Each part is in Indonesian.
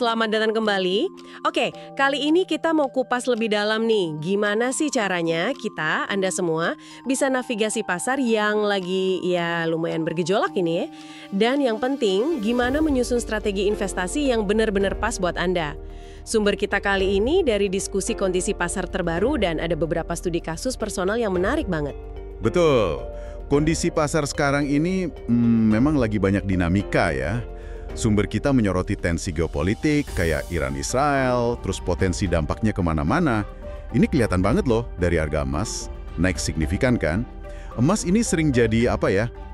selamat datang kembali. Oke, kali ini kita mau kupas lebih dalam nih. Gimana sih caranya kita, Anda semua, bisa navigasi pasar yang lagi ya lumayan bergejolak ini ya. Dan yang penting, gimana menyusun strategi investasi yang benar-benar pas buat Anda. Sumber kita kali ini dari diskusi kondisi pasar terbaru dan ada beberapa studi kasus personal yang menarik banget. Betul. Kondisi pasar sekarang ini memang lagi banyak dinamika ya. Sumber kita menyoroti tensi geopolitik kayak Iran-Israel, terus potensi dampaknya kemana-mana. Ini kelihatan banget loh dari harga emas, naik signifikan kan? Emas ini sering jadi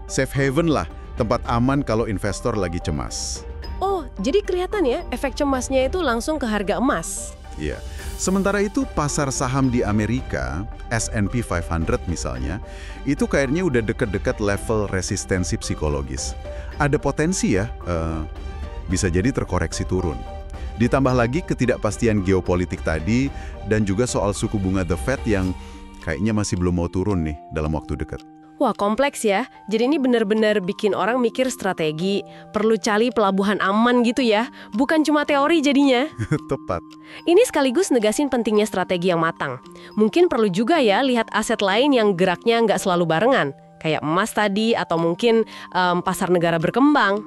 safe haven lah, tempat aman kalau investor lagi cemas. Oh, jadi kelihatan ya efek cemasnya itu langsung ke harga emas. Iya. Sementara itu pasar saham di Amerika, S&P 500 misalnya, itu kayaknya udah deket-deket level resistensi psikologis. Ada potensi ya, bisa jadi terkoreksi turun. Ditambah lagi ketidakpastian geopolitik tadi, dan juga soal suku bunga The Fed yang kayaknya masih belum mau turun nih dalam waktu dekat. Wah, kompleks ya. Jadi ini benar-benar bikin orang mikir strategi, perlu cari pelabuhan aman gitu ya. Bukan cuma teori jadinya. Tepat. Ini sekaligus negasin pentingnya strategi yang matang. Mungkin perlu juga ya lihat aset lain yang geraknya nggak selalu barengan. Kayak emas tadi atau mungkin pasar negara berkembang.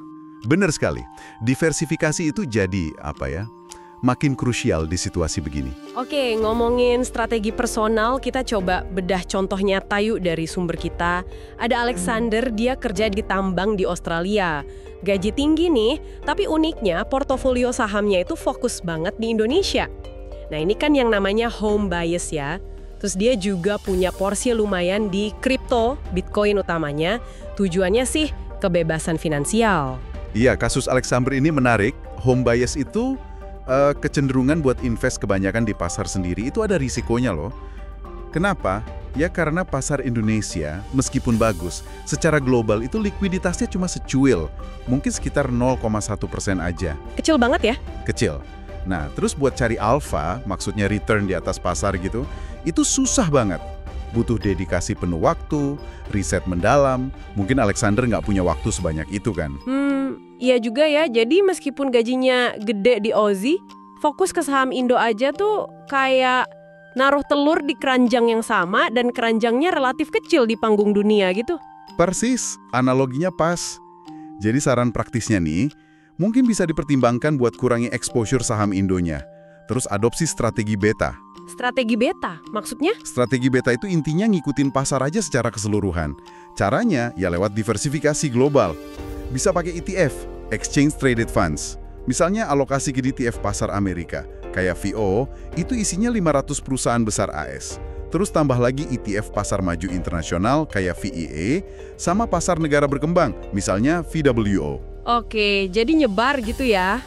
Benar sekali. Diversifikasi itu jadi makin krusial di situasi begini. Oke, ngomongin strategi personal, kita coba bedah contoh nyata yuk dari sumber kita. Ada Alexander, dia kerja di tambang di Australia. Gaji tinggi nih, tapi uniknya portofolio sahamnya itu fokus banget di Indonesia. Nah ini kan yang namanya home bias ya. Terus dia juga punya porsi lumayan di kripto, Bitcoin utamanya. Tujuannya sih kebebasan finansial. Iya, kasus Alexander ini menarik. Home bias itu kecenderungan buat invest kebanyakan di pasar sendiri itu ada risikonya loh. Kenapa? Ya karena pasar Indonesia meskipun bagus, secara global itu likuiditasnya cuma secuil, mungkin sekitar 0,1% aja. Kecil banget ya? Kecil. Nah, terus buat cari alpha, maksudnya return di atas pasar gitu, itu susah banget. Butuh dedikasi penuh waktu, riset mendalam, mungkin Alexander nggak punya waktu sebanyak itu kan. Iya juga ya, jadi meskipun gajinya gede di Aussie, fokus ke saham Indo aja tuh kayak naruh telur di keranjang yang sama dan keranjangnya relatif kecil di panggung dunia gitu. Persis, analoginya pas. Jadi saran praktisnya nih, mungkin bisa dipertimbangkan buat kurangi exposure saham Indonya. Terus adopsi strategi beta. Strategi beta, maksudnya? Strategi beta itu intinya ngikutin pasar aja secara keseluruhan. Caranya ya lewat diversifikasi global. Bisa pakai ETF, Exchange Traded Funds. Misalnya alokasi ke ETF pasar Amerika, kayak VO, itu isinya 500 perusahaan besar AS. Terus tambah lagi ETF pasar maju internasional kayak VIE, sama pasar negara berkembang, misalnya VWO. Oke, jadi nyebar gitu ya?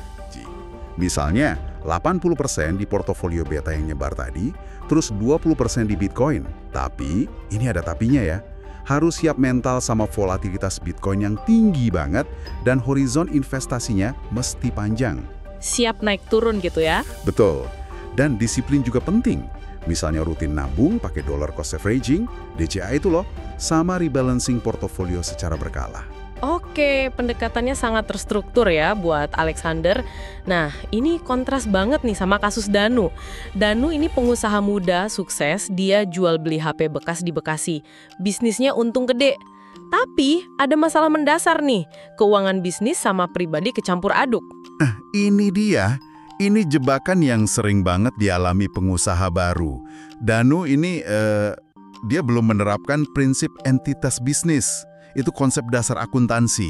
Misalnya, 80% di portofolio beta yang nyebar tadi, terus 20% di Bitcoin. Tapi, ini ada tapinya ya. Harus siap mental sama volatilitas Bitcoin yang tinggi banget dan horizon investasinya mesti panjang. Siap naik turun gitu ya? Betul. Dan disiplin juga penting. Misalnya rutin nabung pakai dollar cost averaging, DCA itu loh, sama rebalancing portofolio secara berkala. Oke, pendekatannya sangat terstruktur ya buat Alexander. Nah, ini kontras banget nih sama kasus Danu. Danu ini pengusaha muda, sukses, dia jual beli HP bekas di Bekasi. Bisnisnya untung gede. Tapi ada masalah mendasar nih, keuangan bisnis sama pribadi kecampur aduk. Ini dia, ini jebakan yang sering banget dialami pengusaha baru. Danu ini, dia belum menerapkan prinsip entitas bisnis. Itu konsep dasar akuntansi.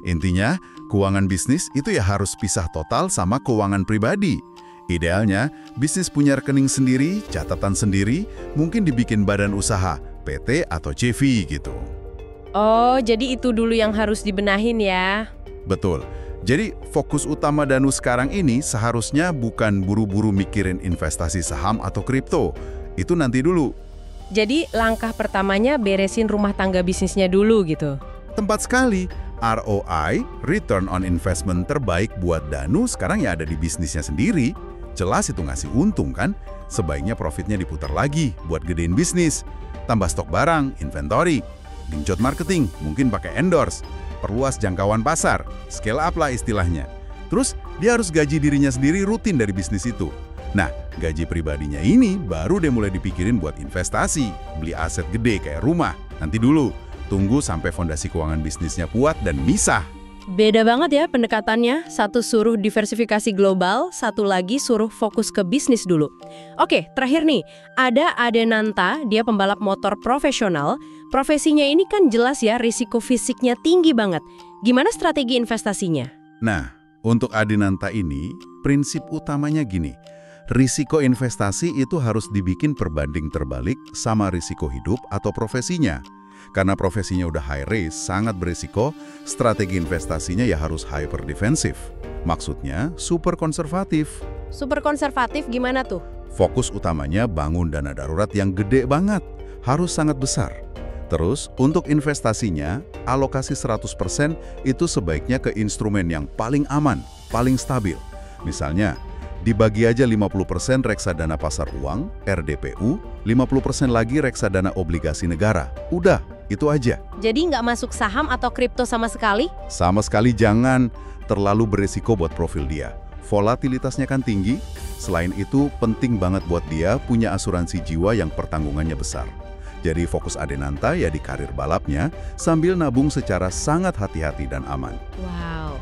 Intinya, keuangan bisnis itu ya harus pisah total sama keuangan pribadi. Idealnya, bisnis punya rekening sendiri, catatan sendiri, mungkin dibikin badan usaha, PT atau JV gitu. Oh, jadi itu dulu yang harus dibenahin ya? Betul. Jadi, fokus utama Danu sekarang ini seharusnya bukan buru-buru mikirin investasi saham atau kripto. Itu nanti dulu. Jadi langkah pertamanya beresin rumah tangga bisnisnya dulu gitu. Tempat sekali. ROI, Return on Investment terbaik buat Danu sekarang ya ada di bisnisnya sendiri. Jelas itu ngasih untung kan? Sebaiknya profitnya diputar lagi buat gedein bisnis. Tambah stok barang, inventory, genjot marketing, mungkin pakai endorse. Perluas jangkauan pasar, scale up lah istilahnya. Terus dia harus gaji dirinya sendiri rutin dari bisnis itu. Nah, gaji pribadinya ini baru deh mulai dipikirin buat investasi, beli aset gede kayak rumah. Nanti dulu, tunggu sampai fondasi keuangan bisnisnya kuat dan misah. Beda banget ya pendekatannya, satu suruh diversifikasi global, satu lagi suruh fokus ke bisnis dulu. Oke, terakhir nih, ada Adenanta, dia pembalap motor profesional. Profesinya ini kan jelas ya, risiko fisiknya tinggi banget. Gimana strategi investasinya? Nah, untuk Adenanta ini, prinsip utamanya gini, risiko investasi itu harus dibikin perbanding terbalik sama risiko hidup atau profesinya. Karena profesinya udah high risk, sangat berisiko, strategi investasinya ya harus hyper defensif. Maksudnya super konservatif. Super konservatif gimana tuh? Fokus utamanya bangun dana darurat yang gede banget, harus sangat besar. Terus, untuk investasinya, alokasi 100% itu sebaiknya ke instrumen yang paling aman, paling stabil. Misalnya, dibagi aja 50% reksadana pasar uang, RDPU, 50% lagi reksadana obligasi negara. Udah, itu aja. Jadi nggak masuk saham atau kripto sama sekali? Sama sekali jangan, terlalu beresiko buat profil dia. Volatilitasnya kan tinggi, selain itu penting banget buat dia punya asuransi jiwa yang pertanggungannya besar. Jadi fokus Adenanta ya di karir balapnya, sambil nabung secara sangat hati-hati dan aman. Wow,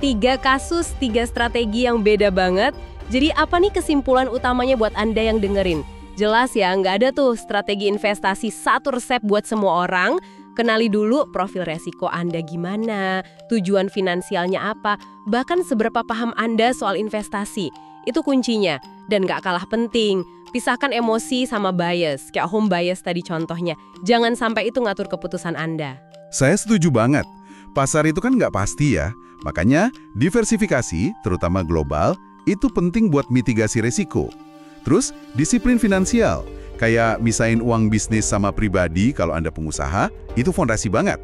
3 kasus, 3 strategi yang beda banget. Jadi apa nih kesimpulan utamanya buat Anda yang dengerin? Jelas ya, nggak ada tuh strategi investasi satu resep buat semua orang. Kenali dulu profil resiko Anda gimana, tujuan finansialnya apa, bahkan seberapa paham Anda soal investasi. Itu kuncinya. Dan nggak kalah penting, pisahkan emosi sama bias, kayak home bias tadi contohnya. Jangan sampai itu ngatur keputusan Anda. Saya setuju banget. Pasar itu kan nggak pasti ya. Makanya diversifikasi, terutama global, itu penting buat mitigasi resiko. Terus, disiplin finansial. Kayak misahin uang bisnis sama pribadi kalau Anda pengusaha, itu fondasi banget.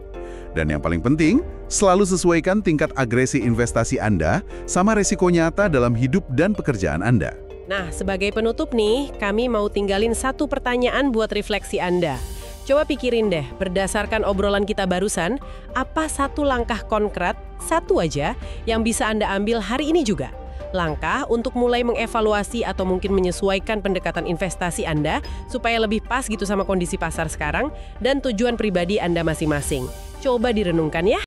Dan yang paling penting, selalu sesuaikan tingkat agresi investasi Anda sama resiko nyata dalam hidup dan pekerjaan Anda. Nah, sebagai penutup nih, kami mau tinggalin satu pertanyaan buat refleksi Anda. Coba pikirin deh, berdasarkan obrolan kita barusan, apa satu langkah konkret, satu aja, yang bisa Anda ambil hari ini juga? Langkah untuk mulai mengevaluasi atau mungkin menyesuaikan pendekatan investasi Anda supaya lebih pas gitu sama kondisi pasar sekarang dan tujuan pribadi Anda masing-masing. Coba direnungkan ya.